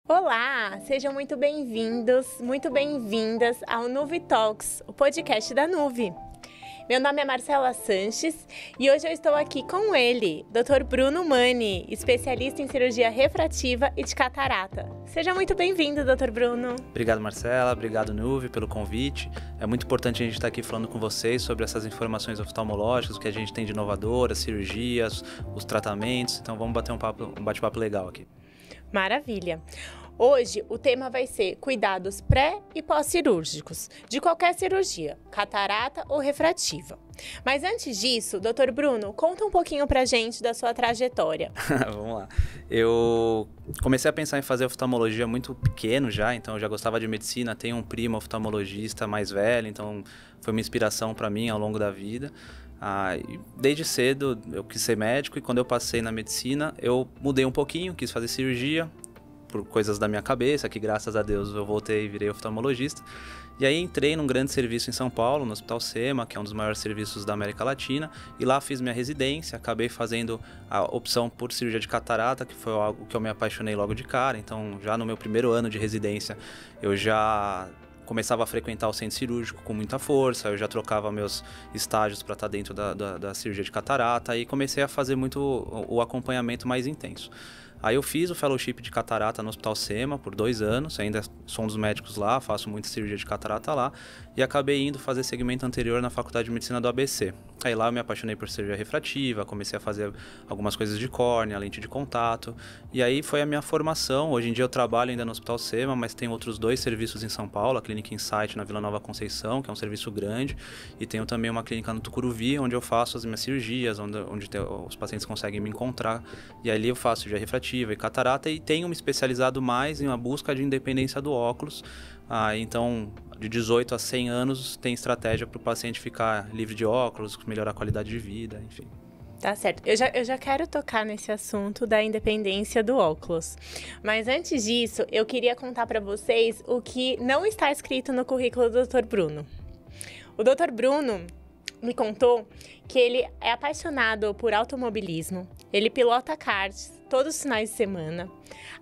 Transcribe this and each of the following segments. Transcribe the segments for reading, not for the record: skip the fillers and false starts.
Olá, sejam muito bem-vindos, muito bem-vindas ao Nuve Talks, o podcast da Nuve. Meu nome é Marcela Sanches e hoje eu estou aqui com ele, Dr. Bruno Mani, especialista em cirurgia refrativa e de catarata. Seja muito bem-vindo, Dr. Bruno. Obrigado, Marcela. Obrigado, Nuve, pelo convite. É muito importante a gente estar aqui falando com vocês sobre essas informações oftalmológicas, o que a gente tem de inovador, as cirurgias, os tratamentos. Então vamos bater um bate-papo legal aqui. Maravilha! Hoje o tema vai ser cuidados pré e pós-cirúrgicos, de qualquer cirurgia, catarata ou refrativa. Mas antes disso, Dr. Bruno, conta um pouquinho pra gente da sua trajetória. Vamos lá. Eu comecei a pensar em fazer oftalmologia muito pequeno já, então eu já gostava de medicina, tenho um primo oftalmologista mais velho, então foi uma inspiração para mim ao longo da vida. Desde cedo eu quis ser médico e quando eu passei na medicina eu mudei um pouquinho, quis fazer cirurgia por coisas da minha cabeça, que graças a Deus eu voltei e virei oftalmologista. E aí entrei num grande serviço em São Paulo, no Hospital SEMA, que é um dos maiores serviços da América Latina, e lá fiz minha residência, acabei fazendo a opção por cirurgia de catarata, que foi algo que eu me apaixonei logo de cara. Então já no meu primeiro ano de residência eu já começava a frequentar o centro cirúrgico com muita força, eu já trocava meus estágios para estar dentro da cirurgia de catarata e comecei a fazer muito o acompanhamento mais intenso. Aí eu fiz o fellowship de catarata no Hospital SEMA por 2 anos, ainda sou um dos médicos lá, faço muita cirurgia de catarata lá, e acabei indo fazer segmento anterior na Faculdade de Medicina do ABC. Aí lá eu me apaixonei por cirurgia refrativa, comecei a fazer algumas coisas de córnea, lente de contato, e aí foi a minha formação. Hoje em dia eu trabalho ainda no Hospital SEMA, mas tem outros 2 serviços em São Paulo, a Clínica Insight na Vila Nova Conceição, que é um serviço grande, e tenho também uma clínica no Tucuruvi, onde eu faço as minhas cirurgias, onde os pacientes conseguem me encontrar, e ali eu faço cirurgia refrativa e catarata e tenho me especializado mais em uma busca de independência do óculos. Então, de 18 a 100 anos, tem estratégia para o paciente ficar livre de óculos, melhorar a qualidade de vida, enfim. Tá certo. Eu já quero tocar nesse assunto da independência do óculos. Mas antes disso, eu queria contar para vocês o que não está escrito no currículo do Dr. Bruno. O Dr. Bruno me contou que ele é apaixonado por automobilismo, ele pilota karts todos os finais de semana.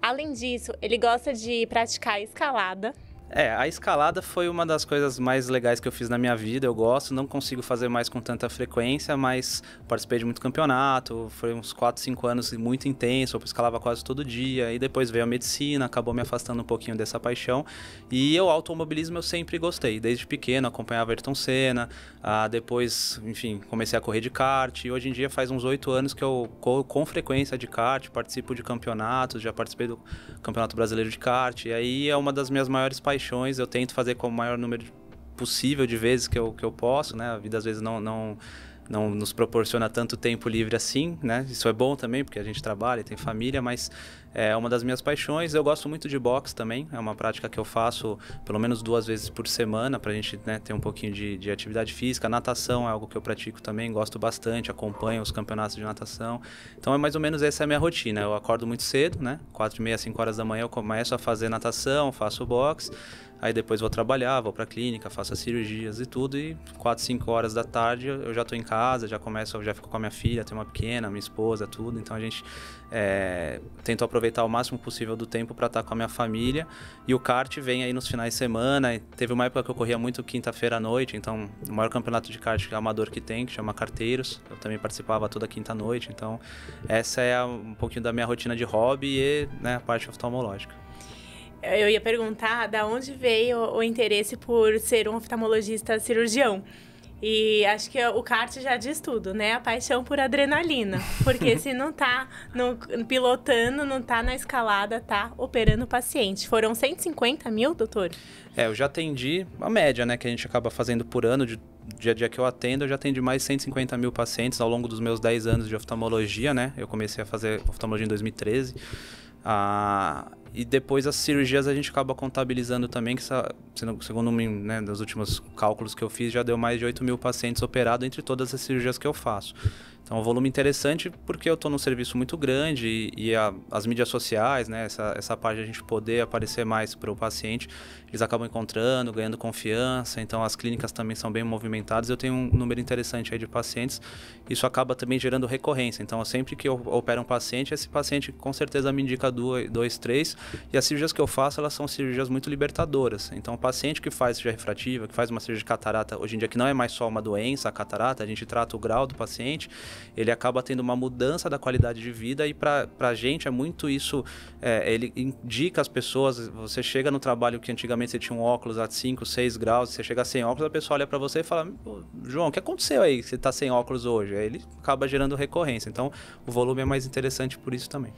Além disso, ele gosta de praticar escalada. A escalada foi uma das coisas mais legais que eu fiz na minha vida, eu gosto, não consigo fazer mais com tanta frequência, mas participei de muito campeonato, foi uns 4, 5 anos muito intenso, eu escalava quase todo dia, e depois veio a medicina, acabou me afastando um pouquinho dessa paixão, e o automobilismo eu sempre gostei, desde pequeno, acompanhava Ayrton Senna, depois, enfim, comecei a correr de kart, e hoje em dia faz uns 8 anos que eu corro com frequência de kart, participo de campeonatos, já participei do Campeonato Brasileiro de Kart, e aí é uma das minhas maiores paixões. Eu tento fazer com o maior número possível de vezes que eu posso, né? A vida às vezes não nos proporciona tanto tempo livre assim, né? Isso é bom também, porque a gente trabalha e tem família, mas é uma das minhas paixões. Eu gosto muito de boxe também, é uma prática que eu faço pelo menos 2 vezes por semana, pra gente, né, ter um pouquinho de atividade física. Natação é algo que eu pratico também, gosto bastante, acompanho os campeonatos de natação. Então é mais ou menos essa a minha rotina. Eu acordo muito cedo, né? 4h30, 5 horas da manhã eu começo a fazer natação, faço boxe. Aí depois vou trabalhar, vou pra clínica, faço as cirurgias e tudo, e 4, 5 horas da tarde eu já tô em casa, já fico com a minha filha, tenho uma pequena, minha esposa, tudo. Então a gente tento aproveitar o máximo possível do tempo para estar com a minha família. E o kart vem aí nos finais de semana. E teve uma época que eu corria muito quinta-feira à noite, então o maior campeonato de kart amador que tem, que chama Carteiros, eu também participava toda quinta-noite. Então essa é um pouquinho da minha rotina de hobby e, né, a parte oftalmológica. Eu ia perguntar da onde veio o interesse por ser um oftalmologista cirurgião. E acho que o kart já diz tudo, né? A paixão por adrenalina. Porque se não tá pilotando, não tá na escalada, tá operando o paciente. Foram 150 mil, doutor? Eu já atendi a média, né? Que a gente acaba fazendo por ano, de dia a dia que eu atendo, eu já atendi mais de 150 mil pacientes ao longo dos meus 10 anos de oftalmologia, né? Eu comecei a fazer oftalmologia em 2013. E depois as cirurgias a gente acaba contabilizando também, que segundo né, dos últimos cálculos que eu fiz, já deu mais de 8 mil pacientes operados entre todas as cirurgias que eu faço. Então, é um volume interessante porque eu estou num serviço muito grande e as mídias sociais, né, essa parte de a gente poder aparecer mais para o paciente, eles acabam encontrando, ganhando confiança. Então, as clínicas também são bem movimentadas. Eu tenho um número interessante aí de pacientes. Isso acaba também gerando recorrência. Então, sempre que eu opero um paciente, esse paciente com certeza me indica 2, 3. E as cirurgias que eu faço, elas são cirurgias muito libertadoras. Então, o paciente que faz cirurgia refrativa, que faz uma cirurgia de catarata, hoje em dia que não é mais só uma doença, a catarata, a gente trata o grau do paciente, ele acaba tendo uma mudança da qualidade de vida e para a gente é muito isso, ele indica as pessoas, você chega no trabalho que antigamente você tinha um óculos a 5, 6 graus, você chega sem óculos, a pessoa olha para você e fala, João, o que aconteceu aí que você está sem óculos hoje? Aí ele acaba gerando recorrência, então o volume é mais interessante por isso também.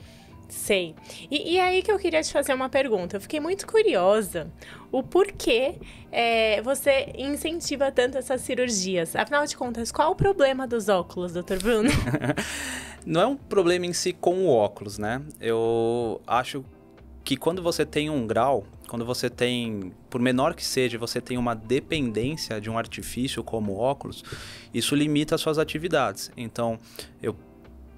Sei. E aí que eu queria te fazer uma pergunta. Eu fiquei muito curiosa o porquê você incentiva tanto essas cirurgias. Afinal de contas, qual o problema dos óculos, Dr. Bruno? Não é um problema em si com o óculos, né? Eu acho que quando você tem um grau, quando você tem, por menor que seja, você tem uma dependência de um artifício como o óculos, isso limita as suas atividades. Então, eu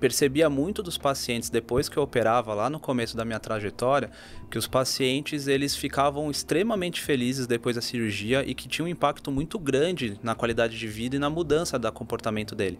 percebia muito dos pacientes, depois que eu operava lá no começo da minha trajetória, que os pacientes eles ficavam extremamente felizes depois da cirurgia e que tinha um impacto muito grande na qualidade de vida e na mudança do comportamento dele.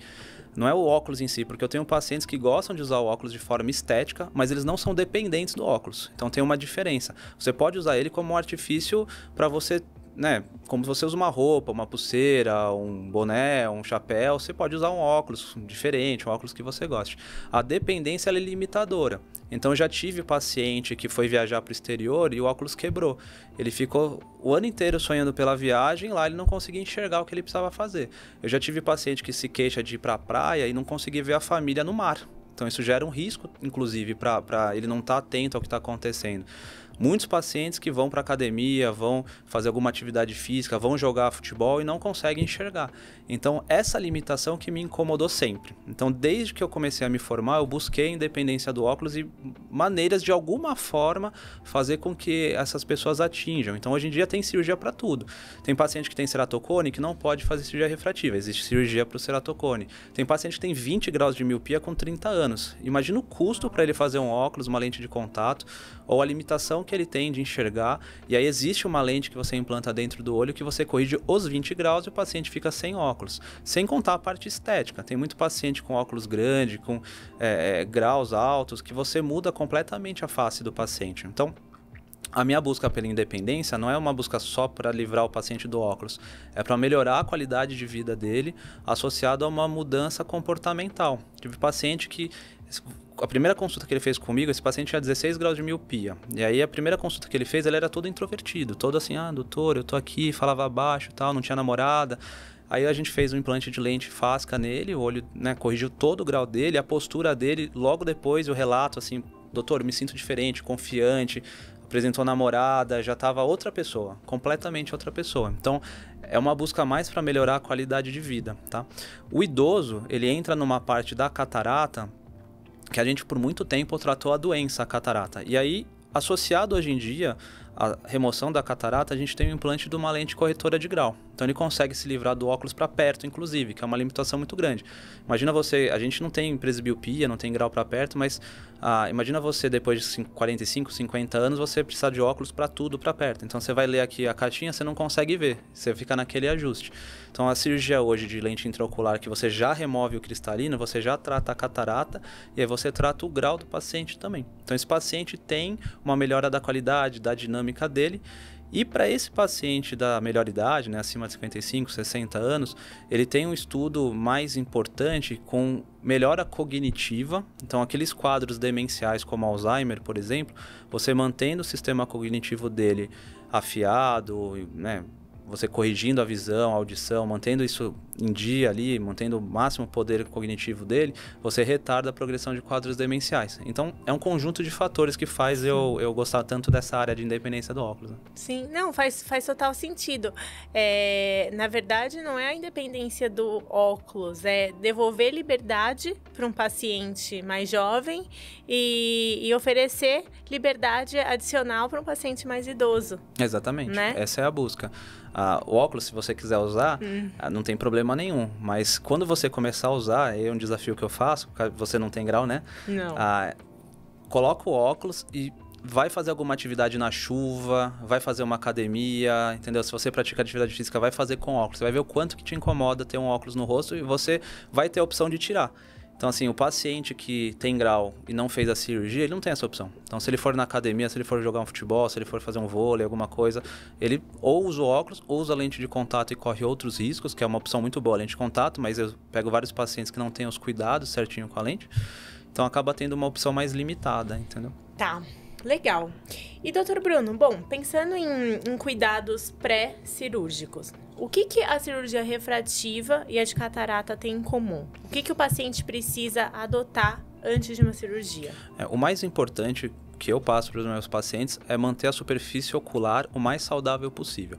Não é o óculos em si, porque eu tenho pacientes que gostam de usar o óculos de forma estética, mas eles não são dependentes do óculos. Então tem uma diferença. Você pode usar ele como um artifício para você, né, como você usa uma roupa, uma pulseira, um boné, um chapéu, você pode usar um óculos diferente, um óculos que você goste. A dependência ela é limitadora. Então eu já tive paciente que foi viajar para o exterior e o óculos quebrou. Ele ficou o ano inteiro sonhando pela viagem, lá ele não conseguia enxergar o que ele precisava fazer. Eu já tive paciente que se queixa de ir para a praia e não conseguir ver a família no mar. Então isso gera um risco, inclusive, para ele não estar atento ao que está acontecendo. Muitos pacientes que vão para academia, vão fazer alguma atividade física, vão jogar futebol e não conseguem enxergar. Então, essa limitação que me incomodou sempre. Então, desde que eu comecei a me formar, eu busquei a independência do óculos e maneiras de alguma forma fazer com que essas pessoas atinjam. Então, hoje em dia tem cirurgia para tudo. Tem paciente que tem ceratocone que não pode fazer cirurgia refrativa, existe cirurgia para o ceratocone. Tem paciente que tem 20 graus de miopia com 30 anos. Imagina o custo para ele fazer um óculos, uma lente de contato, ou a limitação que ele tem de enxergar, e aí existe uma lente que você implanta dentro do olho que você corrige os 20 graus e o paciente fica sem óculos. Sem contar a parte estética, tem muito paciente com óculos grande, com graus altos, que você muda completamente a face do paciente. Então, a minha busca pela independência não é uma busca só para livrar o paciente do óculos, é para melhorar a qualidade de vida dele associado a uma mudança comportamental. Tive paciente que a primeira consulta que ele fez comigo, esse paciente tinha 16 graus de miopia. E aí a primeira consulta que ele fez, ele era todo introvertido, todo assim, doutor, eu tô aqui, falava baixo e tal, não tinha namorada. Aí a gente fez um implante de lente fásca nele, o olho, né, corrigiu todo o grau dele, a postura dele, logo depois o relato assim, doutor, eu me sinto diferente, confiante, apresentou namorada, já estava outra pessoa, completamente outra pessoa. Então, é uma busca mais para melhorar a qualidade de vida, tá? O idoso, ele entra numa parte da catarata que a gente por muito tempo tratou a doença, a catarata. E aí, associado hoje em dia à remoção da catarata, a gente tem o implante de uma lente corretora de grau. Então ele consegue se livrar do óculos para perto, inclusive, que é uma limitação muito grande. Imagina você, a gente não tem presbiopia, não tem grau para perto, mas imagina você depois de 45, 50 anos, você precisar de óculos para tudo para perto. Então você vai ler aqui a caixinha, você não consegue ver, você fica naquele ajuste. Então a cirurgia hoje de lente intraocular, que você já remove o cristalino, você já trata a catarata e aí você trata o grau do paciente também. Então esse paciente tem uma melhora da qualidade, da dinâmica dele. E para esse paciente da melhor idade, né, acima de 55, 60 anos, ele tem um estudo mais importante com melhora cognitiva. Então, aqueles quadros demenciais como Alzheimer, por exemplo, você mantendo o sistema cognitivo dele afiado, né, você corrigindo a visão, a audição, mantendo isso em dia ali, mantendo o máximo poder cognitivo dele, você retarda a progressão de quadros demenciais. Então, é um conjunto de fatores que faz eu gostar tanto dessa área de independência do óculos. Né? Sim, não, faz total sentido. Na verdade, não é a independência do óculos, é devolver liberdade para um paciente mais jovem e oferecer liberdade adicional para um paciente mais idoso. Exatamente, né? Essa é a busca. O óculos, se você quiser usar, não tem problema problema nenhum. Mas quando você começar a usar, é um desafio que eu faço, você não tem grau, né? Não. Coloca o óculos e vai fazer alguma atividade na chuva, vai fazer uma academia, entendeu? Se você pratica atividade física, vai fazer com óculos. Você vai ver o quanto que te incomoda ter um óculos no rosto e você vai ter a opção de tirar. Então, assim, o paciente que tem grau e não fez a cirurgia, ele não tem essa opção. Então, se ele for na academia, se ele for jogar um futebol, se ele for fazer um vôlei, alguma coisa, ele ou usa o óculos, ou usa a lente de contato e corre outros riscos, que é uma opção muito boa, a lente de contato, mas eu pego vários pacientes que não têm os cuidados certinho com a lente. Então, acaba tendo uma opção mais limitada, entendeu? Tá. Legal. E, doutor Bruno, bom, pensando em cuidados pré-cirúrgicos, o que a cirurgia refrativa e a de catarata têm em comum? O que o paciente precisa adotar antes de uma cirurgia? O mais importante que eu passo para os meus pacientes é manter a superfície ocular o mais saudável possível.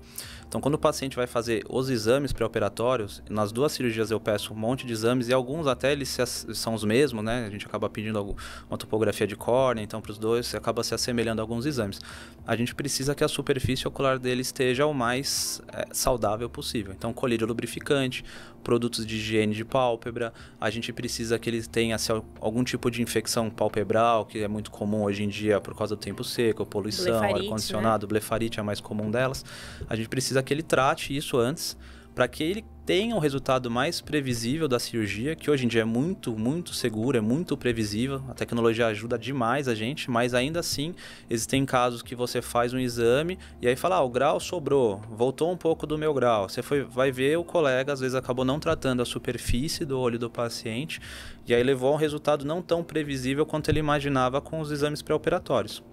Então, quando o paciente vai fazer os exames pré-operatórios, nas 2 cirurgias eu peço um monte de exames e alguns até eles são os mesmos, né? A gente acaba pedindo uma topografia de córnea, então para os dois você acaba se assemelhando a alguns exames. A gente precisa que a superfície ocular dele esteja o mais saudável possível. Então, colírio lubrificante, produtos de higiene de pálpebra, a gente precisa que ele tenha algum tipo de infecção palpebral, que é muito comum hoje em dia por causa do tempo seco, poluição, ar-condicionado, né? Blefarite é a mais comum delas. A gente precisa que ele trate isso antes, para que ele tenha um resultado mais previsível da cirurgia, que hoje em dia é muito, muito seguro, é muito previsível. A tecnologia ajuda demais a gente, mas ainda assim, existem casos que você faz um exame e aí fala, o grau sobrou, voltou um pouco do meu grau. Você vai ver o colega, às vezes acabou não tratando a superfície do olho do paciente e aí levou a um resultado não tão previsível quanto ele imaginava com os exames pré-operatórios.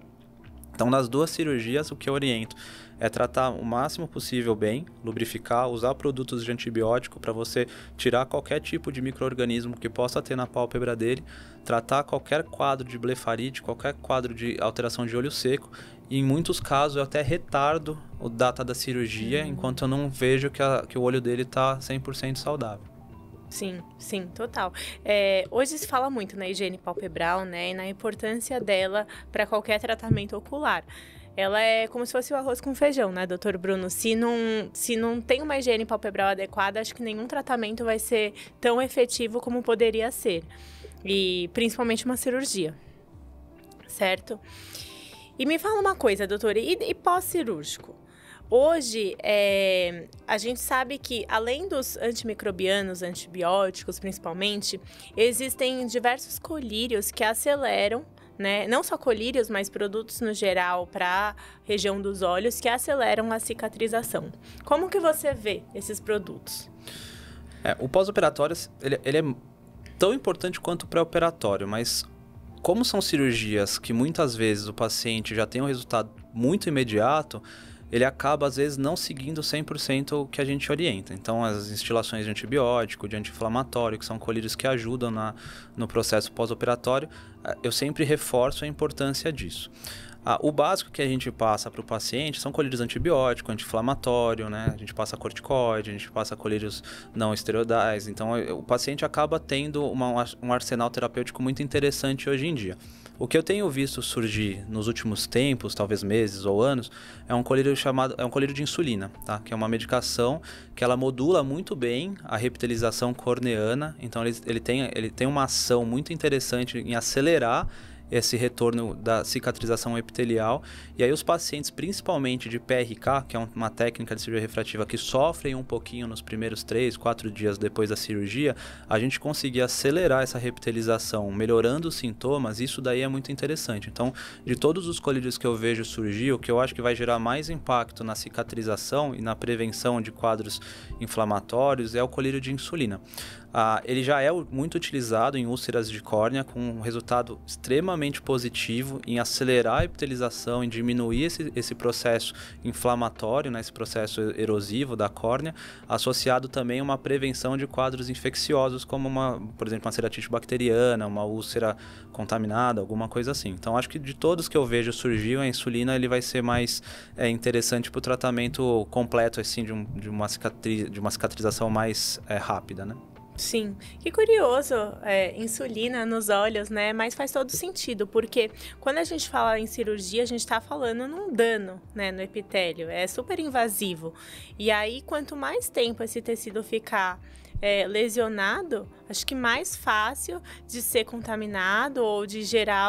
Então, nas 2 cirurgias, o que eu oriento é tratar o máximo possível bem, lubrificar, usar produtos de antibiótico para você tirar qualquer tipo de micro-organismo que possa ter na pálpebra dele, tratar qualquer quadro de blefarite, qualquer quadro de alteração de olho seco, e em muitos casos eu até retardo a data da cirurgia enquanto eu não vejo que o olho dele está 100% saudável. Sim, sim, total. Hoje se fala muito na higiene palpebral, né, e na importância dela para qualquer tratamento ocular. Ela é como se fosse o arroz com feijão, né, doutor Bruno? Se não tem uma higiene palpebral adequada, acho que nenhum tratamento vai ser tão efetivo como poderia ser. E principalmente uma cirurgia, certo? E me fala uma coisa, doutor, e pós-cirúrgico? Hoje, a gente sabe que, além dos antimicrobianos, antibióticos principalmente, existem diversos colírios que aceleram, né? Não só colírios, mas produtos no geral para a região dos olhos que aceleram a cicatrização. Como que você vê esses produtos? O pós-operatório, ele é tão importante quanto o pré-operatório, mas como são cirurgias que muitas vezes o paciente já tem um resultado muito imediato, ele acaba, às vezes, não seguindo 100% o que a gente orienta. Então, as instilações de antibiótico, de anti-inflamatório, que são colírios que ajudam no processo pós-operatório, eu sempre reforço a importância disso. O básico que a gente passa para o paciente são colírios antibiótico, anti-inflamatório, né? A gente passa corticoide, a gente passa colírios não esteroidais. Então, o paciente acaba tendo um arsenal terapêutico muito interessante hoje em dia. O que eu tenho visto surgir nos últimos tempos, talvez meses ou anos, é um colírio de insulina, tá? Que é uma medicação que ela modula muito bem a reptilização corneana. Então ele tem uma ação muito interessante em acelerar esse retorno da cicatrização epitelial. E aí os pacientes, principalmente de PRK, que é uma técnica de cirurgia refrativa que sofrem um pouquinho nos primeiros 3, 4 dias depois da cirurgia, a gente conseguir acelerar essa reptilização, melhorando os sintomas, isso daí é muito interessante. Então, de todos os colírios que eu vejo surgir, o que eu acho que vai gerar mais impacto na cicatrização e na prevenção de quadros inflamatórios é o colírio de insulina. Ele já é muito utilizado em úlceras de córnea, com um resultado extremamente positivo em acelerar a epitelização, em diminuir esse processo inflamatório, né, esse processo erosivo da córnea, associado também a uma prevenção de quadros infecciosos, como por exemplo, uma ceratite bacteriana, uma úlcera contaminada, alguma coisa assim. Então, acho que de todos que eu vejo surgir, a insulina ele vai ser mais interessante para o tratamento completo, assim, de uma cicatrização mais rápida, né? Sim, que curioso, insulina nos olhos, né? Mas faz todo sentido, porque quando a gente fala em cirurgia, a gente tá falando num dano, né, no epitélio, é super invasivo. E aí, quanto mais tempo esse tecido ficar lesionado, acho que mais fácil de ser contaminado ou de gerar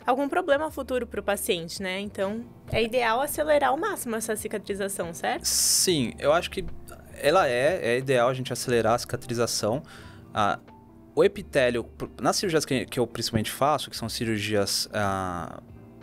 algum problema futuro para o paciente, né? Então, é ideal acelerar ao máximo essa cicatrização, certo? Sim, eu acho que é ideal a gente acelerar a cicatrização. O epitélio, nas cirurgias que eu principalmente faço, que são cirurgias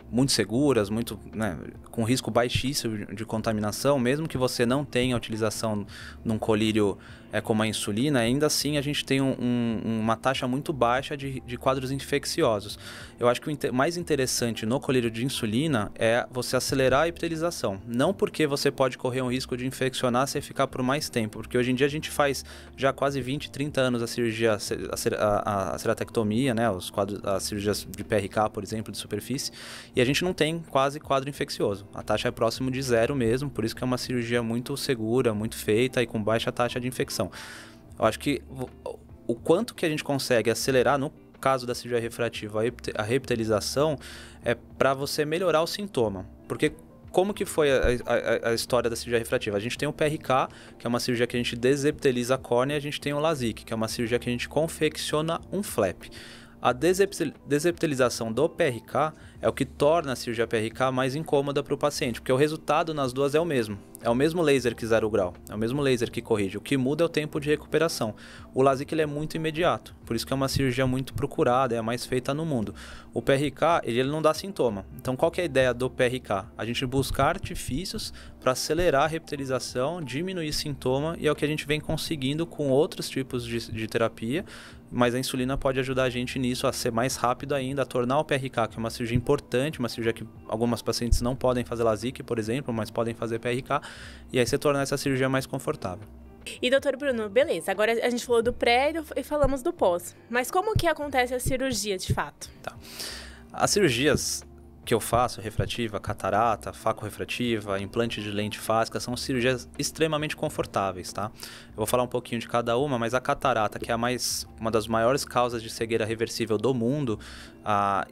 muito seguras, muito, né, com risco baixíssimo de contaminação, mesmo que você não tenha a utilização num colírio como a insulina, ainda assim a gente tem uma taxa muito baixa de quadros infecciosos. Eu acho que o mais interessante no colírio de insulina é você acelerar a epitelização. Não porque você pode correr um risco de infeccionar se ficar por mais tempo, porque hoje em dia a gente faz já quase 20, 30 anos a cirurgia, a ceratectomia, né, as cirurgias de PRK, por exemplo, de superfície, e a gente não tem quase quadro infeccioso. A taxa é próximo de zero mesmo, por isso que é uma cirurgia muito segura, muito feita e com baixa taxa de infecção. Eu acho que o quanto que a gente consegue acelerar, no caso da cirurgia refrativa, a reepitelização, é para você melhorar o sintoma. Porque como que foi a história da cirurgia refrativa? A gente tem o PRK, que é uma cirurgia que a gente desepiteliza a córnea, e a gente tem o LASIK, que é uma cirurgia que a gente confecciona um flap. A desepitelização do PRK é o que torna a cirurgia PRK mais incômoda para o paciente, porque o resultado nas duas é o mesmo. É o mesmo laser que 0 grau, é o mesmo laser que corrige. O que muda é o tempo de recuperação. O LASIK ele é muito imediato, por isso que é uma cirurgia muito procurada, é a mais feita no mundo. O PRK ele não dá sintoma. Então qual que é a ideia do PRK? A gente buscar artifícios para acelerar a reptilização, diminuir sintoma, e é o que a gente vem conseguindo com outros tipos de terapia, mas a insulina pode ajudar a gente nisso, a ser mais rápido ainda, a tornar o PRK, que é uma cirurgia importante, uma cirurgia que algumas pacientes não podem fazer LASIK, por exemplo, mas podem fazer PRK, e aí você torna essa cirurgia mais confortável. E doutor Bruno, beleza, agora a gente falou do pré e falamos do pós, mas como que acontece a cirurgia de fato? Tá. As cirurgias que eu faço, refrativa, catarata, faco-refrativa, implante de lente fásica, são cirurgias extremamente confortáveis, tá? Eu vou falar um pouquinho de cada uma, mas a catarata, que é uma das maiores causas de cegueira reversível do mundo,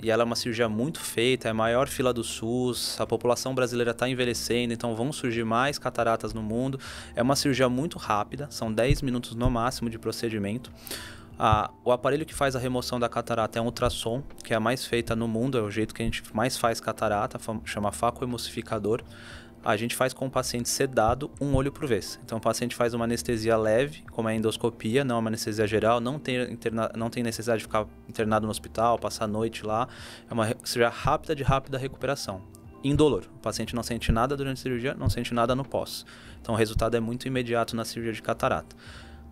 e ela é uma cirurgia muito feita, é a maior fila do SUS, a população brasileira está envelhecendo, então vão surgir mais cataratas no mundo. É uma cirurgia muito rápida, são 10 minutos no máximo de procedimento. O aparelho que faz a remoção da catarata é um ultrassom, que é a mais feita no mundo, é o jeito que a gente mais faz catarata, chama facoemulsificador. A gente faz com o paciente sedado, um olho por vez. Então o paciente faz uma anestesia leve, como é a endoscopia, não é uma anestesia geral, não tem necessidade de ficar internado no hospital, passar a noite lá. É uma cirurgia rápida de rápida recuperação. Indolor. O paciente não sente nada durante a cirurgia, não sente nada no pós. Então o resultado é muito imediato na cirurgia de catarata.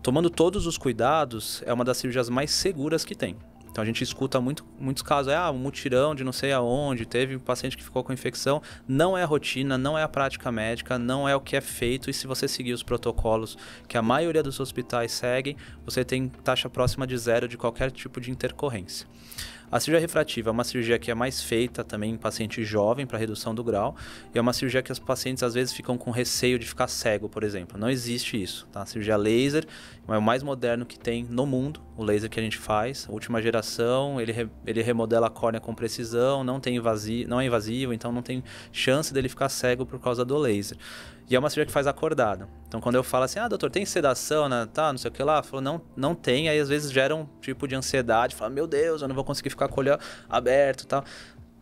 Tomando todos os cuidados, é uma das cirurgias mais seguras que tem. Então a gente escuta muitos casos, um mutirão de não sei aonde, teve um paciente que ficou com infecção. Não é a rotina, não é a prática médica, não é o que é feito. E se você seguir os protocolos que a maioria dos hospitais seguem, você tem taxa próxima de zero de qualquer tipo de intercorrência. A cirurgia refrativa é uma cirurgia que é mais feita também em paciente jovem para redução do grau, e é uma cirurgia que os pacientes às vezes ficam com receio de ficar cego, por exemplo. Não existe isso, tá? A cirurgia laser é o mais moderno que tem no mundo, o laser que a gente faz, última geração, ele remodela a córnea com precisão, não é invasivo, então não tem chance dele ficar cego por causa do laser. E é uma cirurgia que faz acordado. Então, quando eu falo assim, doutor, tem sedação, né? Tá, não sei o que lá. Falou, não tem. Aí, às vezes, gera um tipo de ansiedade. Fala, meu Deus, eu não vou conseguir ficar com o olho aberto e tal.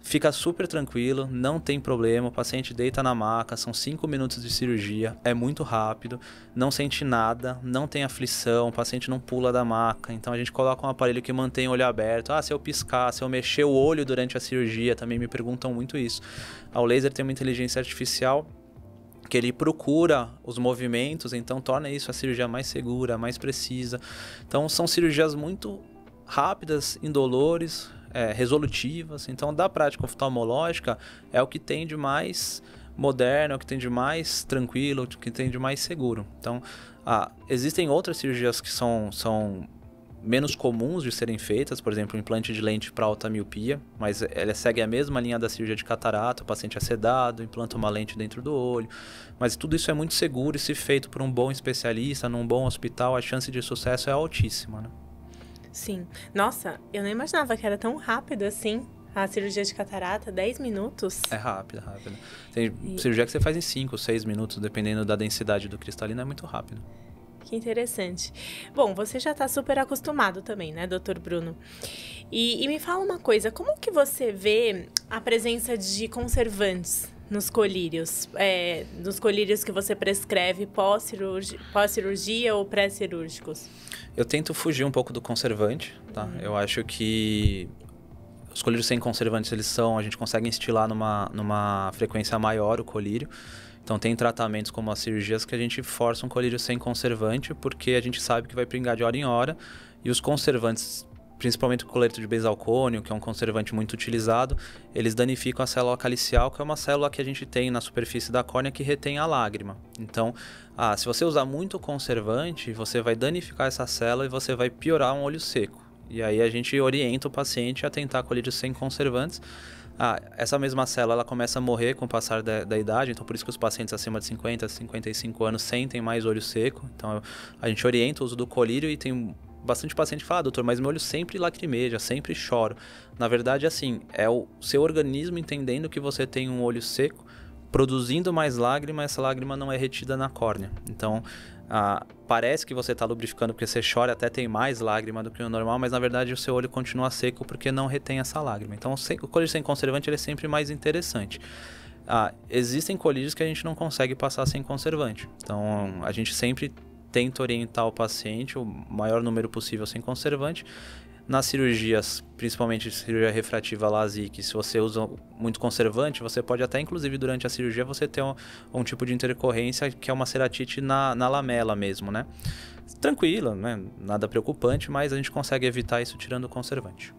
Fica super tranquilo, não tem problema. O paciente deita na maca, são 5 minutos de cirurgia. É muito rápido, não sente nada, não tem aflição. O paciente não pula da maca. Então, a gente coloca um aparelho que mantém o olho aberto. Se eu piscar, se eu mexer o olho durante a cirurgia, também me perguntam muito isso. O laser tem uma inteligência artificial que ele procura os movimentos, então torna isso a cirurgia mais segura, mais precisa. Então são cirurgias muito rápidas, indolores, resolutivas. Então da prática oftalmológica é o que tem de mais moderno, é o que tem de mais tranquilo, é o que tem de mais seguro. Então existem outras cirurgias que são menos comuns de serem feitas, por exemplo, o implante de lente para alta miopia, mas ela segue a mesma linha da cirurgia de catarata, o paciente é sedado, implanta uma lente dentro do olho, mas tudo isso é muito seguro e se feito por um bom especialista, num bom hospital, a chance de sucesso é altíssima, né? Sim. Nossa, eu não imaginava que era tão rápido assim. A cirurgia de catarata, 10 minutos? É rápida, rápida. Tem cirurgia que você faz em 5, 6 minutos, dependendo da densidade do cristalino, é muito rápido. Que interessante. Bom, você já está super acostumado também, né, doutor Bruno? E me fala uma coisa, como que você vê a presença de conservantes nos colírios? Nos colírios que você prescreve pós-cirurgia ou pré-cirúrgicos? Eu tento fugir um pouco do conservante, tá? Eu acho que os colírios sem conservantes, a gente consegue instilar numa frequência maior o colírio. Então tem tratamentos como as cirurgias que a gente força um colírio sem conservante, porque a gente sabe que vai pingar de hora em hora. E os conservantes, principalmente o coleto de benzalcônio, que é um conservante muito utilizado, eles danificam a célula calicial, que é uma célula que a gente tem na superfície da córnea que retém a lágrima. Então, se você usar muito conservante, você vai danificar essa célula e você vai piorar um olho seco. E aí a gente orienta o paciente a tentar colírios sem conservantes. Essa mesma célula ela começa a morrer com o passar da idade, então por isso que os pacientes acima de 50, 55 anos sentem mais olho seco. Então a gente orienta o uso do colírio e tem bastante paciente que fala, doutor, mas meu olho sempre lacrimeja, sempre choro. Na verdade, assim, é o seu organismo entendendo que você tem um olho seco, produzindo mais lágrima, essa lágrima não é retida na córnea. Então, parece que você está lubrificando porque você chora, até tem mais lágrima do que o normal, mas na verdade o seu olho continua seco porque não retém essa lágrima. Então o colírio sem conservante ele é sempre mais interessante. Existem colírios que a gente não consegue passar sem conservante. Então a gente sempre tenta orientar o paciente o maior número possível sem conservante. Nas cirurgias, principalmente cirurgia refrativa LASIK, se você usa muito conservante, você pode até, inclusive, durante a cirurgia, você ter um tipo de intercorrência que é uma ceratite na lamela mesmo, né? Tranquila, né? Nada preocupante, mas a gente consegue evitar isso tirando o conservante.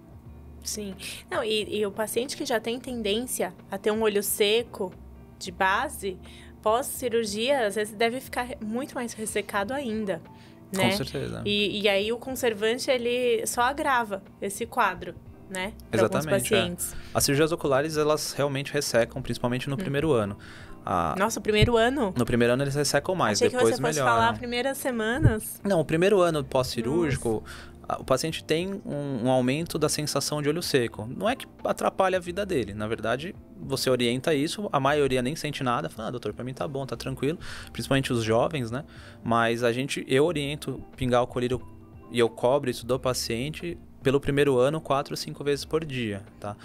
Sim. Não, e o paciente que já tem tendência a ter um olho seco de base, pós-cirurgia, às vezes deve ficar muito mais ressecado ainda. Né? Com certeza. E aí o conservante, ele só agrava esse quadro, né? Para alguns pacientes. As cirurgias oculares, elas realmente ressecam, principalmente no primeiro ano. Nossa, o primeiro ano? No primeiro ano eles ressecam mais, Achei depois que você fosse melhoram. falar primeiras semanas. Não, o primeiro ano pós-cirúrgico, o paciente tem um aumento da sensação de olho seco. Não é que atrapalha a vida dele. Na verdade, você orienta isso, a maioria nem sente nada. Fala, doutor, pra mim tá bom, tá tranquilo. Principalmente os jovens, né? Mas eu oriento pingar o colírio e eu cobro isso do paciente pelo primeiro ano 4 ou 5 vezes por dia, tá?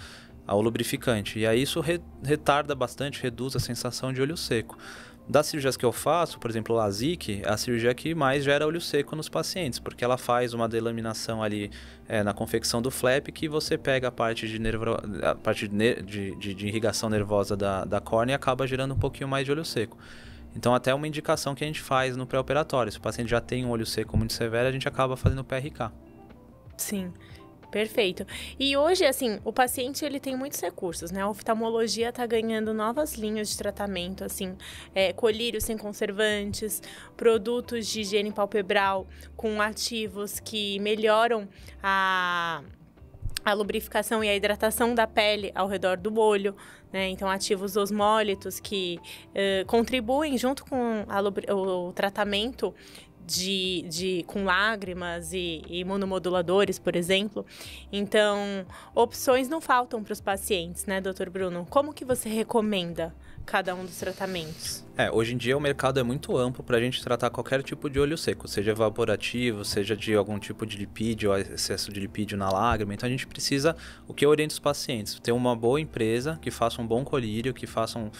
Ao lubrificante. E aí isso retarda bastante, reduz a sensação de olho seco. Das cirurgias que eu faço, por exemplo, o LASIK, é a cirurgia que mais gera olho seco nos pacientes, porque ela faz uma delaminação ali na confecção do flap, que você pega a parte de irrigação nervosa da córnea e acaba gerando um pouquinho mais de olho seco. Então, até uma indicação que a gente faz no pré-operatório. Se o paciente já tem um olho seco muito severo, a gente acaba fazendo PRK. Sim. Perfeito. E hoje, assim, o paciente, ele tem muitos recursos, né? A oftalmologia está ganhando novas linhas de tratamento, assim, colírios sem conservantes, produtos de higiene palpebral com ativos que melhoram a lubrificação e a hidratação da pele ao redor do olho, né? Então, ativos osmólitos que contribuem junto com o tratamento com lágrimas e imunomoduladores, por exemplo. Então, opções não faltam para os pacientes, né, doutor Bruno? Como que você recomenda cada um dos tratamentos? Hoje em dia o mercado é muito amplo para a gente tratar qualquer tipo de olho seco, seja evaporativo, seja de algum tipo de lipídio, excesso de lipídio na lágrima. Então a gente precisa, o que eu oriento os pacientes, ter uma boa empresa que faça um bom colírio, que façam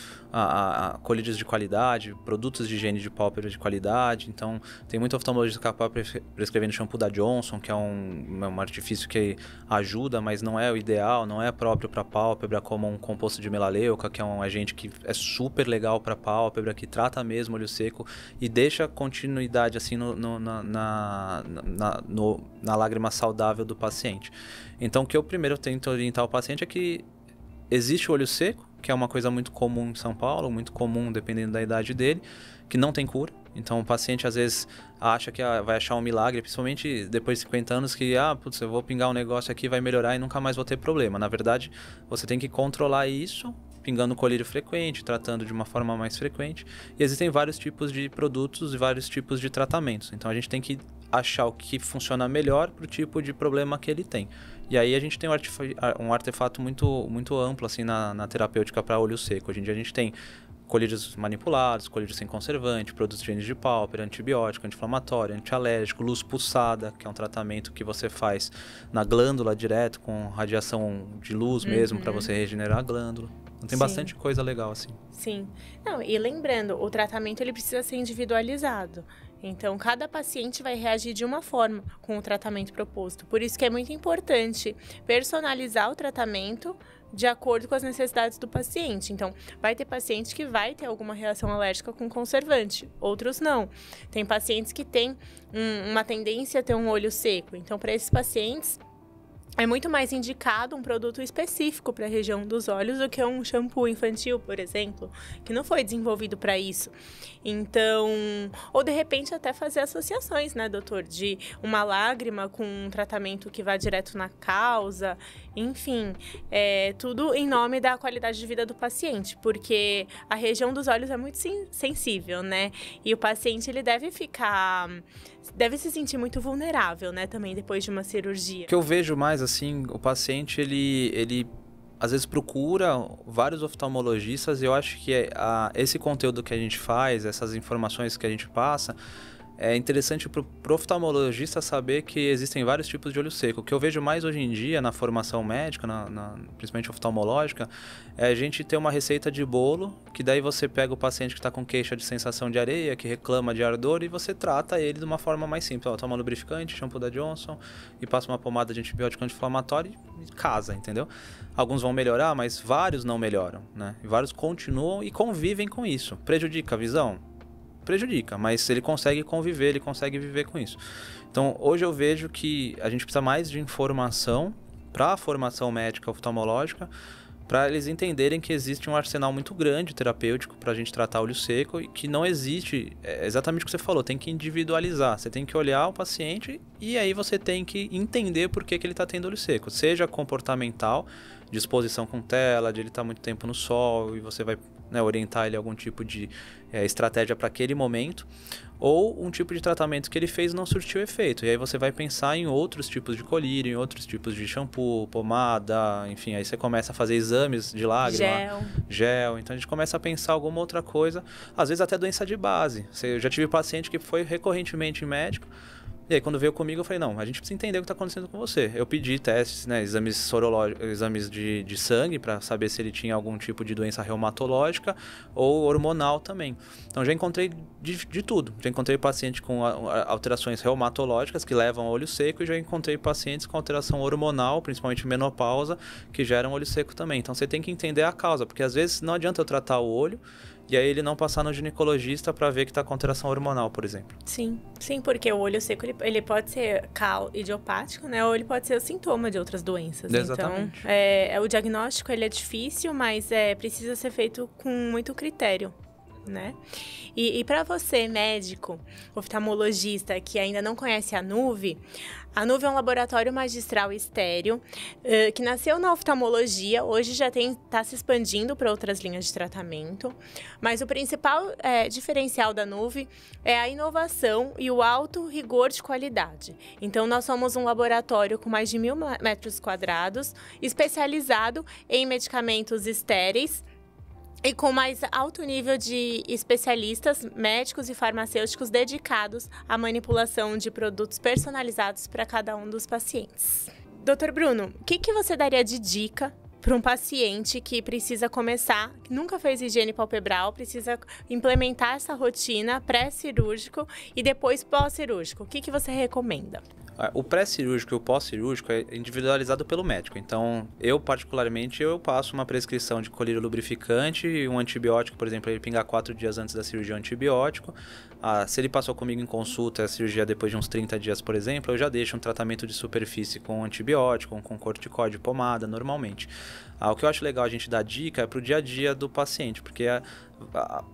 colírios de qualidade, produtos de higiene de pálpebra de qualidade. Então tem muito oftalmologista capaz prescrevendo shampoo da Johnson, que é um artifício que ajuda, mas não é o ideal, não é próprio para pálpebra, como um composto de melaleuca, que é um agente que é super legal para pálpebra, que trata mesmo olho seco e deixa continuidade assim na lágrima saudável do paciente. Então, o que eu primeiro tento orientar o paciente é que existe o olho seco, que é uma coisa muito comum em São Paulo, muito comum dependendo da idade dele, que não tem cura. Então o paciente às vezes acha que vai achar um milagre, principalmente depois de 50 anos, que putz, eu vou pingar um negócio aqui, vai melhorar e nunca mais vou ter problema. Na verdade, você tem que controlar isso, pingando colírio frequente, tratando de uma forma mais frequente. E existem vários tipos de produtos e vários tipos de tratamentos. Então a gente tem que achar o que funciona melhor para o tipo de problema que ele tem. E aí a gente tem um artefato muito amplo assim, na terapêutica para olho seco. Hoje em dia a gente tem colírios manipulados, colírios sem conservante, produtos de higiene de pálpebra, antibiótico, anti-inflamatório, antialérgico, luz pulsada, que é um tratamento que você faz na glândula direto, com radiação de luz mesmo, para você regenerar a glândula. Então tem bastante coisa legal assim. Sim. Não, e lembrando, o tratamento ele precisa ser individualizado. Então, cada paciente vai reagir de uma forma com o tratamento proposto. Por isso que é muito importante personalizar o tratamento de acordo com as necessidades do paciente. Então, vai ter paciente que vai ter alguma reação alérgica com conservante, outros não. Tem pacientes que têm uma tendência a ter um olho seco. Então, para esses pacientes, é muito mais indicado um produto específico para a região dos olhos do que um shampoo infantil, por exemplo, que não foi desenvolvido para isso. Então, ou de repente até fazer associações, né, doutor? De uma lágrima com um tratamento que vai direto na causa, enfim, tudo em nome da qualidade de vida do paciente, porque a região dos olhos é muito sensível, né? E o paciente, ele deve se sentir muito vulnerável, né, também depois de uma cirurgia. O que eu vejo mais, assim, o paciente, ele às vezes procura vários oftalmologistas e eu acho que esse conteúdo que a gente faz, essas informações que a gente passa, é interessante para o oftalmologista saber que existem vários tipos de olho seco. O que eu vejo mais hoje em dia na formação médica, principalmente oftalmológica, é a gente ter uma receita de bolo, que daí você pega o paciente que está com queixa de sensação de areia, que reclama de ardor, e você trata ele de uma forma mais simples. Toma lubrificante, shampoo da Johnson, e passa uma pomada de antibiótico anti-inflamatório e casa, entendeu? Alguns vão melhorar, mas vários não melhoram, né? E vários continuam e convivem com isso. Prejudica a visão? Prejudica, mas ele consegue conviver, ele consegue viver com isso. Então, hoje eu vejo que a gente precisa mais de informação para a formação médica oftalmológica, para eles entenderem que existe um arsenal muito grande terapêutico para a gente tratar olho seco e que não existe, exatamente o que você falou, tem que individualizar. Você tem que olhar o paciente e aí você tem que entender por que ele está tendo olho seco. Seja comportamental, de exposição com tela, de ele estar muito tempo no sol e você vai orientar ele a algum tipo de estratégia para aquele momento, ou um tipo de tratamento que ele fez não surtiu efeito. E aí você vai pensar em outros tipos de colírio, em outros tipos de shampoo, pomada, enfim, aí você começa a fazer exames de lágrima, gel. Então a gente começa a pensar alguma outra coisa, às vezes até doença de base. Eu já tive paciente que foi recorrentemente em médico, e aí quando veio comigo eu falei, não, a gente precisa entender o que está acontecendo com você. Eu pedi testes, exames sorológicos, exames de sangue para saber se ele tinha algum tipo de doença reumatológica ou hormonal também. Então já encontrei de tudo. Já encontrei paciente com alterações reumatológicas que levam ao olho seco e já encontrei pacientes com alteração hormonal, principalmente menopausa, que geram olho seco também. Então você tem que entender a causa, porque às vezes não adianta eu tratar o olho e aí ele não passar no ginecologista para ver que está com alteração hormonal, por exemplo. Sim, porque o olho seco ele pode ser idiopático, né? Ou ele pode ser o sintoma de outras doenças. Exatamente. Então, o diagnóstico ele é difícil, mas precisa ser feito com muito critério, né? E para você, médico, oftalmologista, que ainda não conhece a NUV é um laboratório magistral estéreo que nasceu na oftalmologia, hoje já está se expandindo para outras linhas de tratamento, mas o principal diferencial da NUV é a inovação e o alto rigor de qualidade. Então, nós somos um laboratório com mais de 1.000 metros quadrados, especializado em medicamentos estéreis, e com mais alto nível de especialistas, médicos e farmacêuticos dedicados à manipulação de produtos personalizados para cada um dos pacientes. Dr. Bruno, o que você daria de dica para um paciente que precisa começar, que nunca fez higiene palpebral, precisa implementar essa rotina pré-cirúrgico e depois pós-cirúrgico? O que você recomenda? O pré-cirúrgico e o pós-cirúrgico é individualizado pelo médico. Então, particularmente, eu passo uma prescrição de colírio lubrificante e um antibiótico, por exemplo, ele pingar 4 dias antes da cirurgia um antibiótico. Se ele passou comigo em consulta, a cirurgia depois de uns 30 dias, por exemplo, eu já deixo um tratamento de superfície com antibiótico, com corticoide, pomada, normalmente. O que eu acho legal a gente dar dica é para o dia a dia do paciente, porque a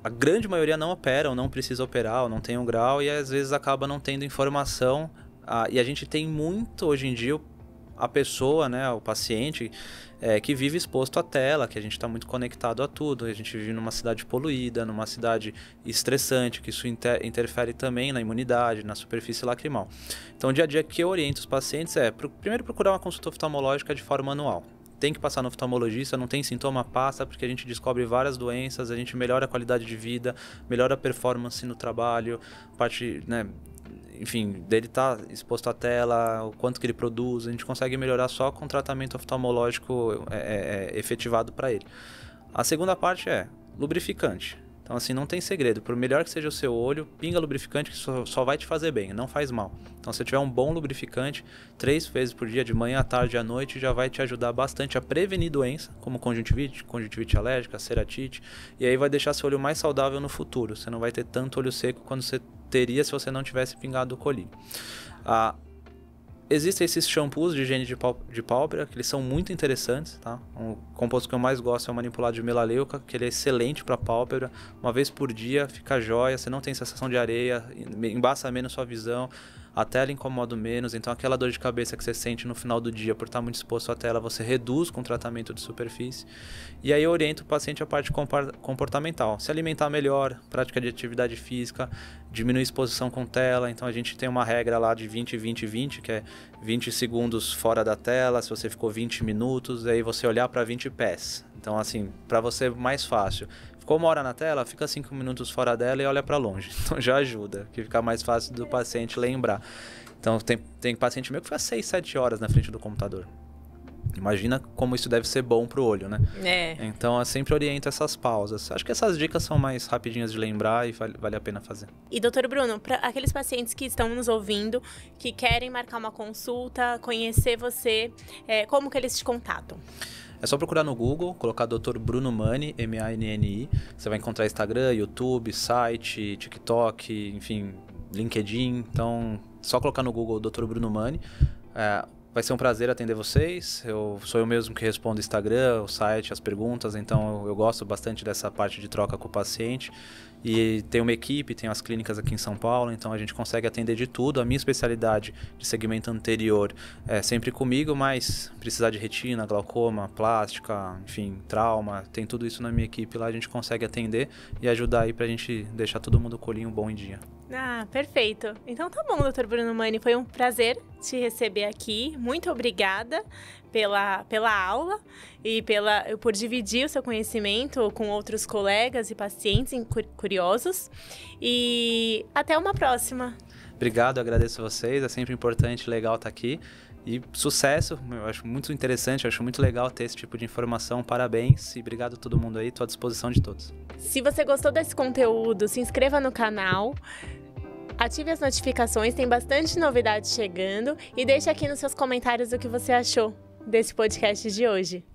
grande maioria não opera, ou não precisa operar, ou não tem um grau, e às vezes acaba não tendo informação. E a gente tem muito, hoje em dia, a pessoa, né, o paciente, que vive exposto à tela, que a gente está muito conectado a tudo. A gente vive numa cidade poluída, numa cidade estressante, que isso interfere também na imunidade, na superfície lacrimal. Então, o dia a dia que eu oriento os pacientes primeiro, procurar uma consulta oftalmológica de forma anual. Tem que passar no oftalmologista, não tem sintoma, passa, porque a gente descobre várias doenças, a gente melhora a qualidade de vida, melhora a performance no trabalho, parte, né, enfim, dele estar exposto à tela, o quanto que ele produz, a gente consegue melhorar só com tratamento oftalmológico efetivado para ele. A segunda parte é lubrificante. Então, assim, não tem segredo. Por melhor que seja o seu olho, pinga lubrificante que só vai te fazer bem, não faz mal. Então, se tiver um bom lubrificante, 3 vezes por dia, de manhã, à tarde e à noite, já vai te ajudar bastante a prevenir doença, como conjuntivite alérgica, ceratite, e aí vai deixar seu olho mais saudável no futuro. Você não vai ter tanto olho seco quanto você teria se você não tivesse pingado o colírio. Existem esses shampoos de higiene de pálpebra, que eles são muito interessantes, tá? O composto que eu mais gosto é o manipulado de melaleuca, que ele é excelente para pálpebra. Uma vez por dia, fica jóia, você não tem sensação de areia, embaça menos sua visão, a tela incomoda menos, então aquela dor de cabeça que você sente no final do dia por estar muito exposto à tela, você reduz com tratamento de superfície. E aí eu oriento o paciente a parte comportamental, se alimentar melhor, prática de atividade física, diminuir a exposição com tela. Então a gente tem uma regra lá de 20, 20, 20, que é 20 segundos fora da tela, se você ficou 20 minutos, aí você olhar para 20 pés. Então, assim, para você mais fácil. Ficou 1 hora na tela, fica 5 minutos fora dela e olha para longe. Então já ajuda, que fica mais fácil do paciente lembrar. Então tem paciente meu que fica 6, 7 horas na frente do computador. Imagina como isso deve ser bom pro olho, né? Então eu sempre oriento essas pausas. Acho que essas dicas são mais rapidinhas de lembrar e vale a pena fazer. E doutor Bruno, para aqueles pacientes que estão nos ouvindo, que querem marcar uma consulta, conhecer você, como que eles te contatam? É só procurar no Google, colocar Dr. Bruno Mani, M-A-N-N-I. Você vai encontrar Instagram, YouTube, site, TikTok, enfim, LinkedIn. Então, só colocar no Google Dr. Bruno Mani. Vai ser um prazer atender vocês. Sou eu mesmo que respondo o Instagram, o site, as perguntas. Então, eu gosto bastante dessa parte de troca com o paciente. E tem uma equipe, tem as clínicas aqui em São Paulo, então a gente consegue atender de tudo. A minha especialidade de segmento anterior é sempre comigo, mas precisar de retina, glaucoma, plástica, enfim, trauma, tem tudo isso na minha equipe lá, a gente consegue atender e ajudar aí pra gente deixar todo mundo com o olhinho bom em dia. Perfeito. Então tá bom, doutor Bruno Mani, foi um prazer te receber aqui. Muito obrigada pela aula e por dividir o seu conhecimento com outros colegas e pacientes curiosos. E até uma próxima. Obrigado, agradeço a vocês. É sempre importante, legal estar aqui. E sucesso, eu acho muito interessante, eu acho muito legal ter esse tipo de informação. Parabéns e obrigado a todo mundo aí, estou à disposição de todos. Se você gostou desse conteúdo, se inscreva no canal, ative as notificações, tem bastante novidade chegando e deixe aqui nos seus comentários o que você achou desse podcast de hoje.